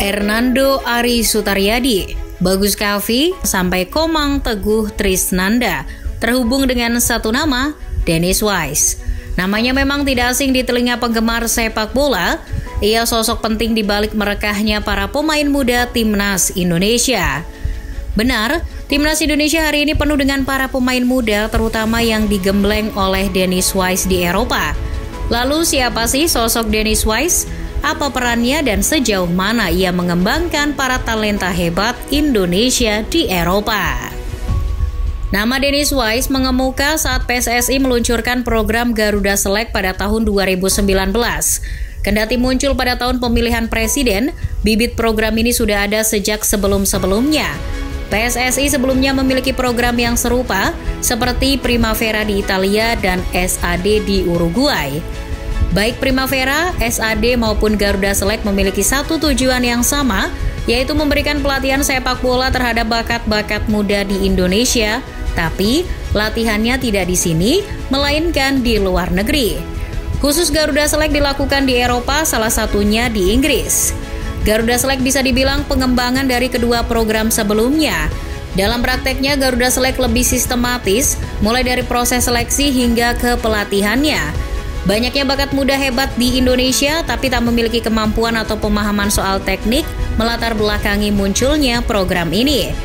Hernando Ari Sutaryadi, Bagus Kavi, sampai Komang Teguh Trisnanda, terhubung dengan satu nama, Dennis Wise. Namanya memang tidak asing di telinga penggemar sepak bola. Ia sosok penting di balik merekahnya para pemain muda Timnas Indonesia. Benar, Timnas Indonesia hari ini penuh dengan para pemain muda, terutama yang digembleng oleh Dennis Wise di Eropa. Lalu siapa sih sosok Dennis Wise? Apa perannya dan sejauh mana ia mengembangkan para talenta hebat Indonesia di Eropa? Nama Dennis Wise mengemuka saat PSSI meluncurkan program Garuda Select pada tahun 2019. Kendati muncul pada tahun pemilihan presiden, bibit program ini sudah ada sejak sebelum-sebelumnya. PSSI sebelumnya memiliki program yang serupa seperti Primavera di Italia dan SAD di Uruguay. Baik Primavera, SAD maupun Garuda Select memiliki satu tujuan yang sama, yaitu memberikan pelatihan sepak bola terhadap bakat-bakat muda di Indonesia, tapi latihannya tidak di sini, melainkan di luar negeri. Khusus Garuda Select dilakukan di Eropa, salah satunya di Inggris. Garuda Select bisa dibilang pengembangan dari kedua program sebelumnya. Dalam prakteknya, Garuda Select lebih sistematis, mulai dari proses seleksi hingga ke pelatihannya. Banyaknya bakat muda hebat di Indonesia, tapi tak memiliki kemampuan atau pemahaman soal teknik, melatar belakangi munculnya program ini.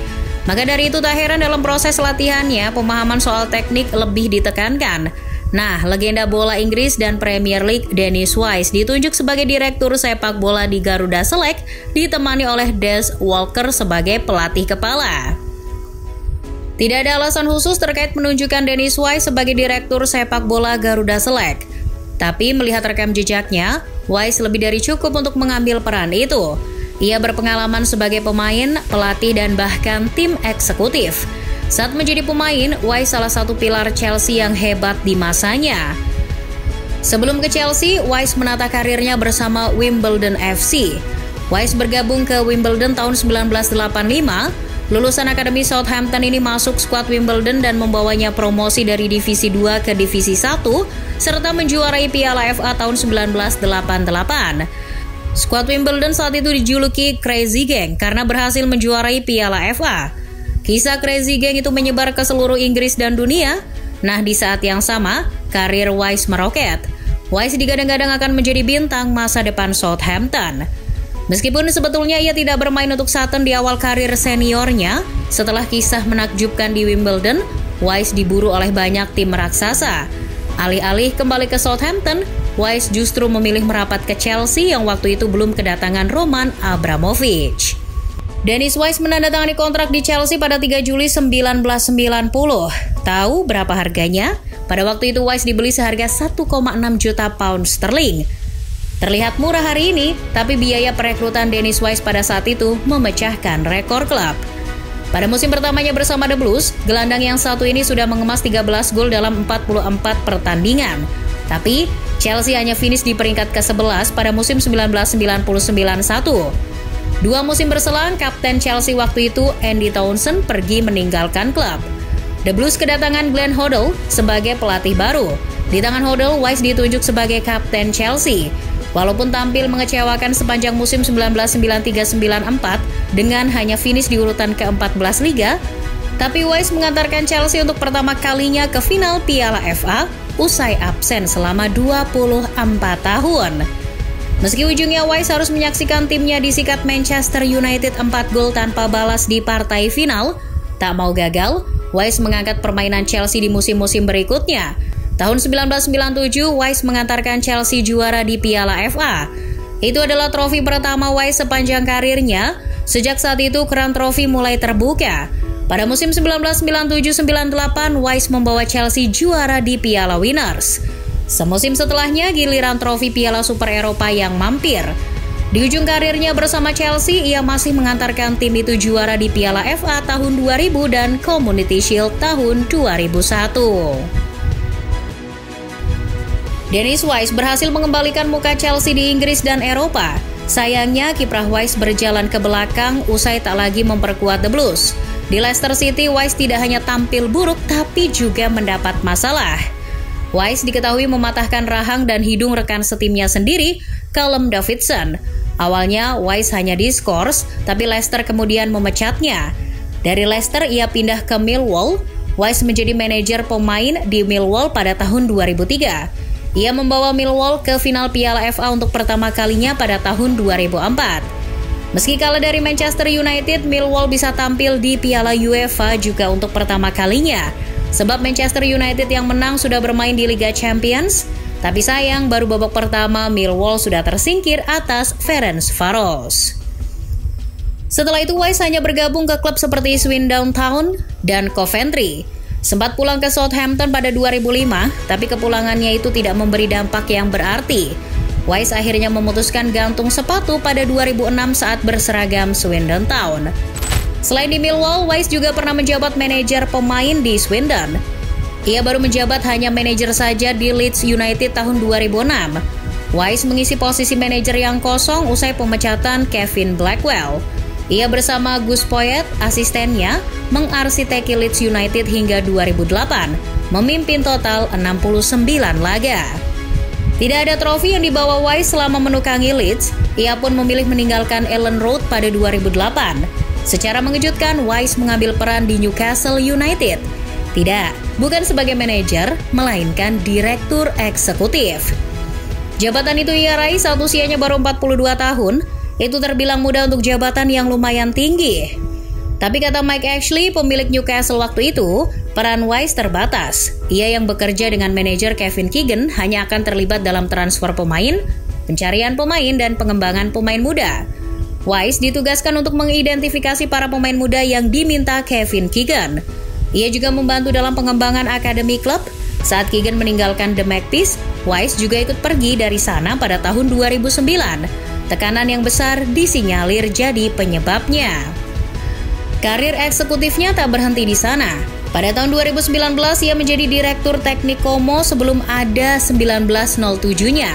Maka dari itu tak heran dalam proses latihannya, pemahaman soal teknik lebih ditekankan. Nah, legenda bola Inggris dan Premier League Dennis Wise ditunjuk sebagai direktur sepak bola di Garuda Select, ditemani oleh Des Walker sebagai pelatih kepala. Tidak ada alasan khusus terkait penunjukan Dennis Wise sebagai direktur sepak bola Garuda Select. Tapi melihat rekam jejaknya, Wise lebih dari cukup untuk mengambil peran itu. Ia berpengalaman sebagai pemain, pelatih, dan bahkan tim eksekutif. Saat menjadi pemain, Wise salah satu pilar Chelsea yang hebat di masanya. Sebelum ke Chelsea, Wise menata karirnya bersama Wimbledon FC. Wise bergabung ke Wimbledon tahun 1985. Lulusan Akademi Southampton ini masuk skuad Wimbledon dan membawanya promosi dari Divisi 2 ke Divisi 1, serta menjuarai Piala FA tahun 1988. Skuad Wimbledon saat itu dijuluki Crazy Gang karena berhasil menjuarai Piala FA. Kisah Crazy Gang itu menyebar ke seluruh Inggris dan dunia. Nah, di saat yang sama, karir Wise meroket. Wise digadang-gadang akan menjadi bintang masa depan Southampton. Meskipun sebetulnya ia tidak bermain untuk Sutton di awal karir seniornya, setelah kisah menakjubkan di Wimbledon, Wise diburu oleh banyak tim raksasa. Alih-alih kembali ke Southampton, Wise justru memilih merapat ke Chelsea yang waktu itu belum kedatangan Roman Abramovich. Dennis Wise menandatangani kontrak di Chelsea pada 3 Juli 1990. Tahu berapa harganya? Pada waktu itu Wise dibeli seharga 1,6 juta pound sterling. Terlihat murah hari ini, tapi biaya perekrutan Dennis Wise pada saat itu memecahkan rekor klub. Pada musim pertamanya bersama The Blues, gelandang yang satu ini sudah mengemas 13 gol dalam 44 pertandingan. Tapi, Chelsea hanya finish di peringkat ke-11 pada musim 1999-1. Dua musim berselang, kapten Chelsea waktu itu, Andy Townsend, pergi meninggalkan klub. The Blues kedatangan Glenn Hoddle sebagai pelatih baru. Di tangan Hoddle, Wise ditunjuk sebagai kapten Chelsea. Walaupun tampil mengecewakan sepanjang musim 1993-94 dengan hanya finish di urutan ke-14 Liga, tapi Wise mengantarkan Chelsea untuk pertama kalinya ke final Piala FA usai absen selama 24 tahun. Meski ujungnya Wise harus menyaksikan timnya disikat Manchester United 4 gol tanpa balas di partai final, tak mau gagal, Wise mengangkat permainan Chelsea di musim-musim berikutnya. Tahun 1997, Wise mengantarkan Chelsea juara di Piala FA. Itu adalah trofi pertama Wise sepanjang karirnya. Sejak saat itu, keran trofi mulai terbuka. Pada musim 1997-98, Wise membawa Chelsea juara di Piala Winners. Semusim setelahnya, giliran trofi Piala Super Eropa yang mampir. Di ujung karirnya bersama Chelsea, ia masih mengantarkan tim itu juara di Piala FA tahun 2000 dan Community Shield tahun 2001. Dennis Wise berhasil mengembalikan muka Chelsea di Inggris dan Eropa. Sayangnya, kiprah Wise berjalan ke belakang usai tak lagi memperkuat The Blues. Di Leicester City, Wise tidak hanya tampil buruk, tapi juga mendapat masalah. Wise diketahui mematahkan rahang dan hidung rekan setimnya sendiri, Callum Davidson. Awalnya Wise hanya diskors, tapi Leicester kemudian memecatnya. Dari Leicester ia pindah ke Millwall. Wise menjadi manajer pemain di Millwall pada tahun 2003. Ia membawa Millwall ke final Piala FA untuk pertama kalinya pada tahun 2004. Meski kalah dari Manchester United, Millwall bisa tampil di Piala UEFA juga untuk pertama kalinya. Sebab Manchester United yang menang sudah bermain di Liga Champions. Tapi sayang, baru babak pertama Millwall sudah tersingkir atas Ferencvaros. Setelah itu Wise hanya bergabung ke klub seperti Swindon Town dan Coventry. Sempat pulang ke Southampton pada 2005, tapi kepulangannya itu tidak memberi dampak yang berarti. Wise akhirnya memutuskan gantung sepatu pada 2006 saat berseragam Swindon Town. Selain di Millwall, Wise juga pernah menjabat manajer pemain di Swindon. Ia baru menjabat hanya manajer saja di Leeds United tahun 2006. Wise mengisi posisi manajer yang kosong usai pemecatan Kevin Blackwell. Ia bersama Gus Poyet, asistennya, mengarsiteki Leeds United hingga 2008, memimpin total 69 laga. Tidak ada trofi yang dibawa Wise selama menukangi Leeds, ia pun memilih meninggalkan Ellen Road pada 2008. Secara mengejutkan, Wise mengambil peran di Newcastle United. Tidak, bukan sebagai manajer, melainkan direktur eksekutif. Jabatan itu ia raih saat usianya baru 42 tahun, itu terbilang muda untuk jabatan yang lumayan tinggi. Tapi kata Mike Ashley, pemilik Newcastle waktu itu, peran Wise terbatas. Ia yang bekerja dengan manajer Kevin Keegan hanya akan terlibat dalam transfer pemain, pencarian pemain, dan pengembangan pemain muda. Wise ditugaskan untuk mengidentifikasi para pemain muda yang diminta Kevin Keegan. Ia juga membantu dalam pengembangan akademi klub. Saat Keegan meninggalkan The Magpies, Wise juga ikut pergi dari sana pada tahun 2009. Tekanan yang besar disinyalir jadi penyebabnya. Karir eksekutifnya tak berhenti di sana. Pada tahun 2019 ia menjadi direktur teknik Como sebelum ada 1907-nya.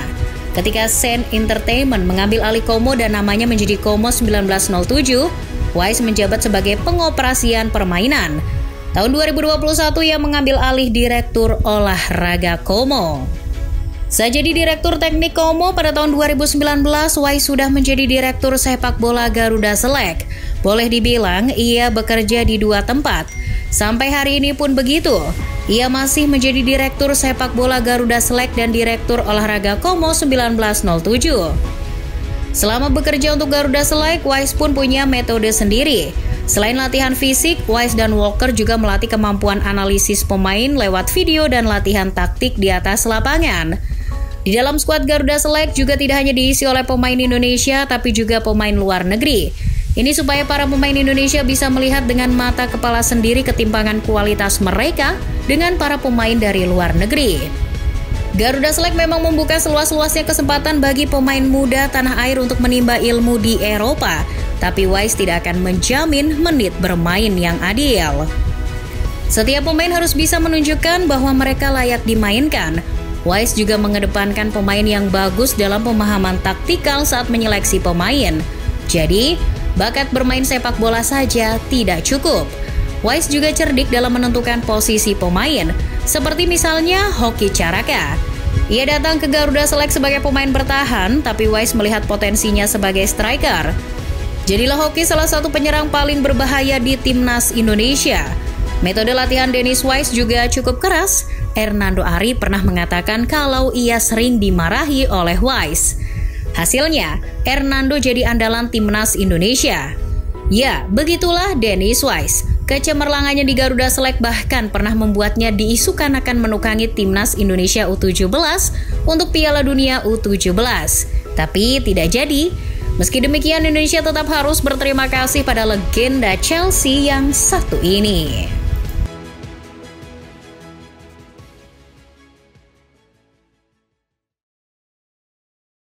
Ketika Sen Entertainment mengambil alih Como dan namanya menjadi Como 1907, Wise menjabat sebagai pengoperasian permainan. Tahun 2021 ia mengambil alih direktur olahraga Como. Saat jadi direktur teknik Como pada tahun 2019, Wise sudah menjadi direktur sepak bola Garuda Select. Boleh dibilang ia bekerja di dua tempat. Sampai hari ini pun begitu. Ia masih menjadi direktur sepak bola Garuda Select dan direktur olahraga Como 1907. Selama bekerja untuk Garuda Select, Wise pun punya metode sendiri. Selain latihan fisik, Wise dan Walker juga melatih kemampuan analisis pemain lewat video dan latihan taktik di atas lapangan. Di dalam skuad Garuda Select juga tidak hanya diisi oleh pemain Indonesia, tapi juga pemain luar negeri. Ini supaya para pemain Indonesia bisa melihat dengan mata kepala sendiri ketimpangan kualitas mereka dengan para pemain dari luar negeri. Garuda Select memang membuka seluas-luasnya kesempatan bagi pemain muda tanah air untuk menimba ilmu di Eropa, tapi Wise tidak akan menjamin menit bermain yang adil. Setiap pemain harus bisa menunjukkan bahwa mereka layak dimainkan. Wise juga mengedepankan pemain yang bagus dalam pemahaman taktikal saat menyeleksi pemain. Jadi, bakat bermain sepak bola saja tidak cukup. Wise juga cerdik dalam menentukan posisi pemain, seperti misalnya Hoki Caraka. Ia datang ke Garuda Select sebagai pemain bertahan, tapi Wise melihat potensinya sebagai striker. Jadilah Hoki salah satu penyerang paling berbahaya di timnas Indonesia. Metode latihan Dennis Wise juga cukup keras. Hernando Ari pernah mengatakan kalau ia sering dimarahi oleh Wise. Hasilnya, Hernando jadi andalan timnas Indonesia. Ya, begitulah Dennis Wise. Kecemerlangannya di Garuda Select bahkan pernah membuatnya diisukan akan menukangi timnas Indonesia U17 untuk Piala Dunia U17. Tapi tidak jadi. Meski demikian, Indonesia tetap harus berterima kasih pada legenda Chelsea yang satu ini.